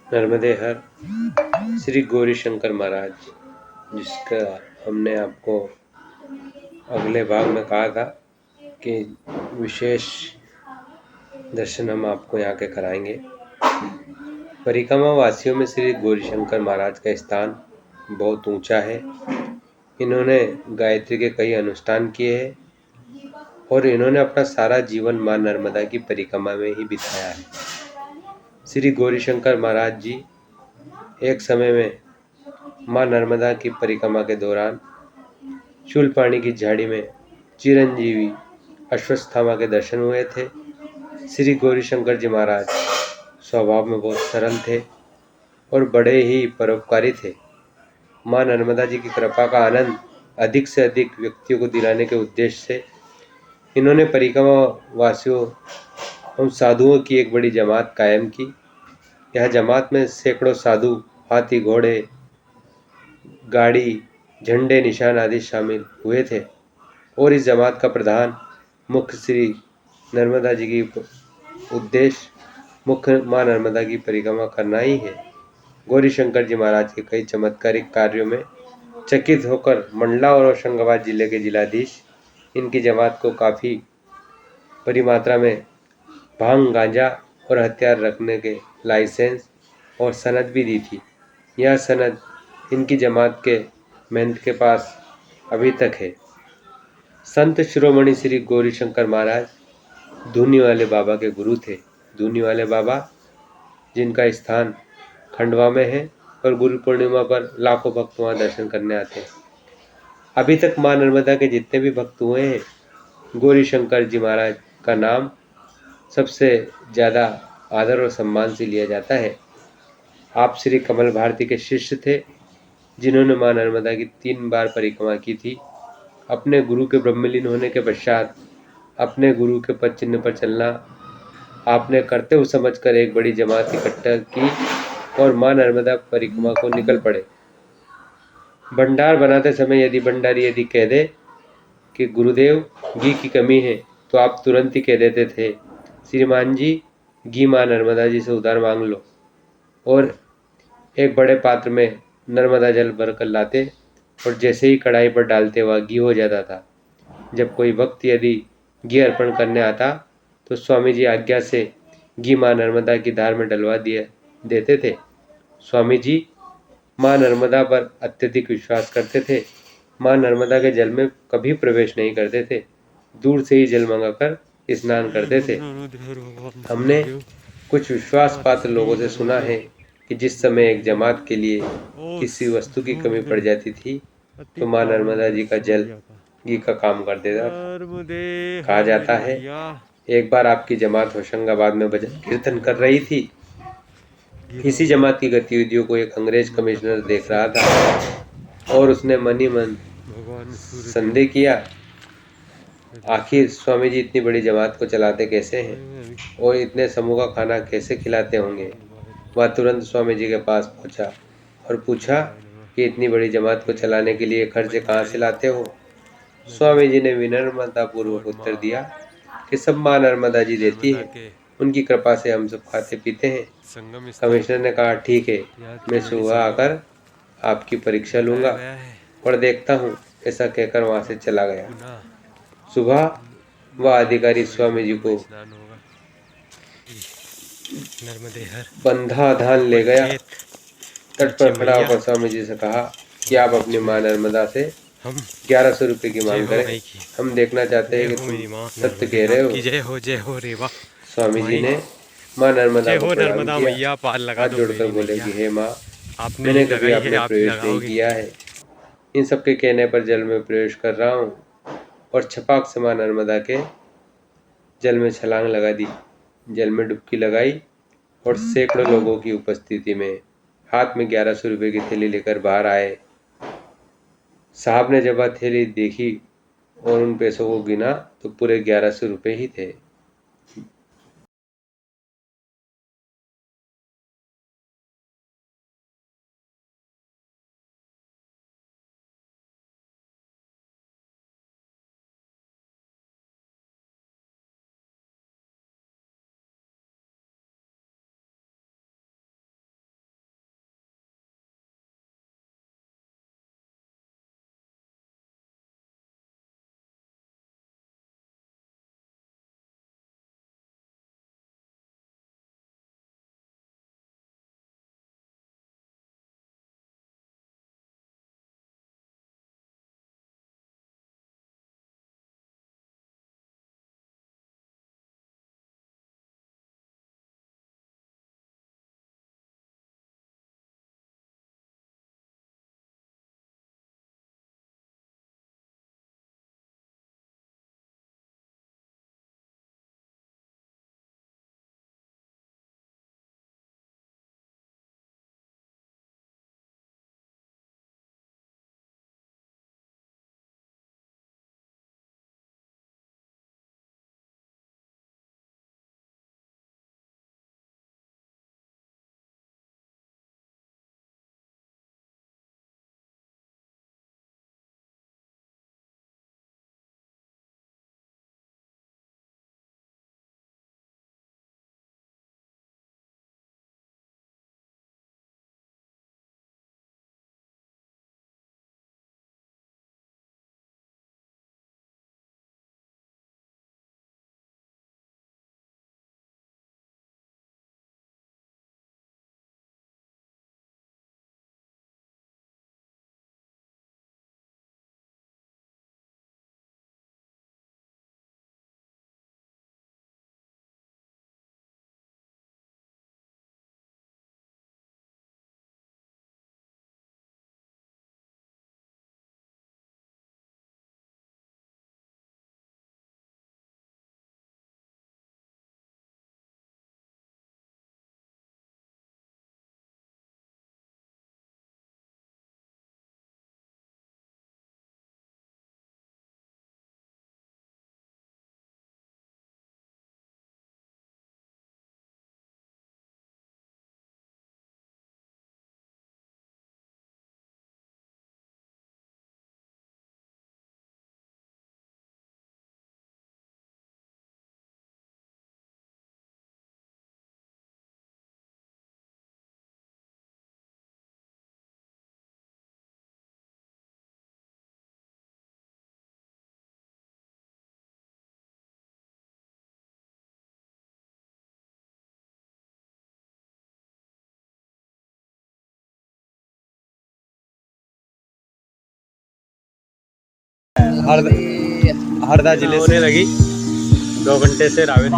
नर्मदे हर श्री गौरी शंकर महाराज, जिसका हमने आपको अगले भाग में कहा था कि विशेष दर्शन हम आपको यहाँ के कराएंगे। परिक्रमा वासियों में श्री गौरीशंकर महाराज का स्थान बहुत ऊंचा है। इन्होंने गायत्री के कई अनुष्ठान किए हैं और इन्होंने अपना सारा जीवन मां नर्मदा की परिक्रमा में ही बिताया है। श्री गौरीशंकर महाराज जी एक समय में मां नर्मदा की परिक्रमा के दौरान शूलपाणी की झाड़ी में चिरंजीवी अश्वत्थामा के दर्शन हुए थे। श्री गौरीशंकर जी महाराज स्वभाव में बहुत सरल थे और बड़े ही परोपकारी थे। मां नर्मदा जी की कृपा का आनंद अधिक से अधिक व्यक्तियों को दिलाने के उद्देश्य से इन्होंने परिक्रमा वासियों एवं साधुओं की एक बड़ी जमात कायम की। यह जमात में सैकड़ों साधु, हाथी, घोड़े, गाड़ी, झंडे, निशान आदि शामिल हुए थे और इस जमात का प्रधान मुख्य श्री नर्मदा जी की उद्देश्य मुख्य मां नर्मदा की परिक्रमा करना ही है। गौरीशंकर जी महाराज के कई चमत्कारिक कार्यों में चकित होकर मंडला और होशंगाबाद जिले के जिलाधीश इनकी जमात को काफ़ी बड़ी मात्रा में भांग, गांजा और हथियार रखने के लाइसेंस और सनद भी दी थी। यह सनद इनकी जमात के महंत के पास अभी तक है। संत शिरोमणि श्री गौरीशंकर महाराज धूनी वाले बाबा के गुरु थे। धूनी वाले बाबा, जिनका स्थान खंडवा में है और गुरु पूर्णिमा पर लाखों भक्त वहाँ दर्शन करने आते हैं। अभी तक मां नर्मदा के जितने भी भक्त हुए हैं, गौरीशंकर जी महाराज का नाम सबसे ज़्यादा आदर और सम्मान से लिया जाता है। आप श्री कमल भारती के शिष्य थे, जिन्होंने मां नर्मदा की 3 बार परिक्रमा की थी। अपने गुरु के ब्रह्मलीन होने के पश्चात अपने गुरु के पद चिन्ह पर चलना आपने कर्तव्य समझकर एक बड़ी जमात इकट्ठा की और मां नर्मदा परिक्रमा को निकल पड़े। भंडार बनाते समय यदि कह दे कि गुरुदेव घी की कमी है, तो आप तुरंत ही कह देते थे, श्रीमान जी घी मां नर्मदा जी से उधार मांग लो, और एक बड़े पात्र में नर्मदा जल भर कर लाते और जैसे ही कढ़ाई पर डालते वह घी हो जाता था। जब कोई भक्त यदि घी अर्पण करने आता तो स्वामी जी आज्ञा से घी मां नर्मदा की धार में डलवा देते थे। स्वामी जी मां नर्मदा पर अत्यधिक विश्वास करते थे। मां नर्मदा के जल में कभी प्रवेश नहीं करते थे, दूर से ही जल मंगाकर स्नान करते थे। हमने कुछ विश्वास पात्र लोगों से सुना है कि जिस समय एक जमात के लिए किसी वस्तु की कमी पड़ जाती थी तो मां नर्मदा जी का जल घी का काम कर देता था। कहा जाता है एक बार आपकी जमात होशंगाबाद में भजन कीर्तन कर रही थी। इसी जमात की गतिविधियों को एक अंग्रेज कमिश्नर देख रहा था और उसने मन ही मन संदेह किया, आखिर स्वामी जी इतनी बड़ी जमात को चलाते कैसे हैं और इतने समूह का खाना कैसे खिलाते होंगे। वह तुरंत स्वामी जी के पास पहुंचा और पूछा कि इतनी बड़ी जमात को चलाने के लिए खर्च कहाँ से लाते हो। स्वामी जी ने विनम्रतापूर्वक उत्तर दिया कि सब मां नर्मदा जी देती है, उनकी कृपा से हम सब खाते पीते हैं। कमिश्नर ने कहा, ठीक है, मैं सुबह आकर आपकी परीक्षा लूंगा और देखता हूँ। ऐसा कहकर वहां से चला गया। सुबह वह अधिकारी स्वामी जी को बंधा धान ले गया। तट पर खड़ा होकर स्वामी जी से कहा कि आप अपनी मां नर्मदा से 1100 रुपये की मांग करें। हम देखना चाहते हैं कि तुम सत्य कह रहे हो। जय हो, जय हो रेवा। स्वामी जी ने मां नर्मदा को प्रणाम नर्मदा किया, मैया, पार लगा हाथ दो जोड़कर मेरी बोले मैया। कि हे माँ, आपने मैंने ही कभी लगाई आप है, में आप ही प्रवेश नहीं लगाओगे। किया है। इन सबके कहने पर जल में प्रवेश कर रहा हूँ और छपाक से मां नर्मदा के जल में छलांग लगा दी। जल में डुबकी लगाई और सैकड़ों लोगों की उपस्थिति में हाथ में 1100 रुपये की थैली लेकर बाहर आए। साहब ने जब वह थैली देखी और उन पैसों को गिना तो पूरे 1100 रुपये ही थे। हरदा हरदा जिले से होने लगी 2 घंटे से रावेत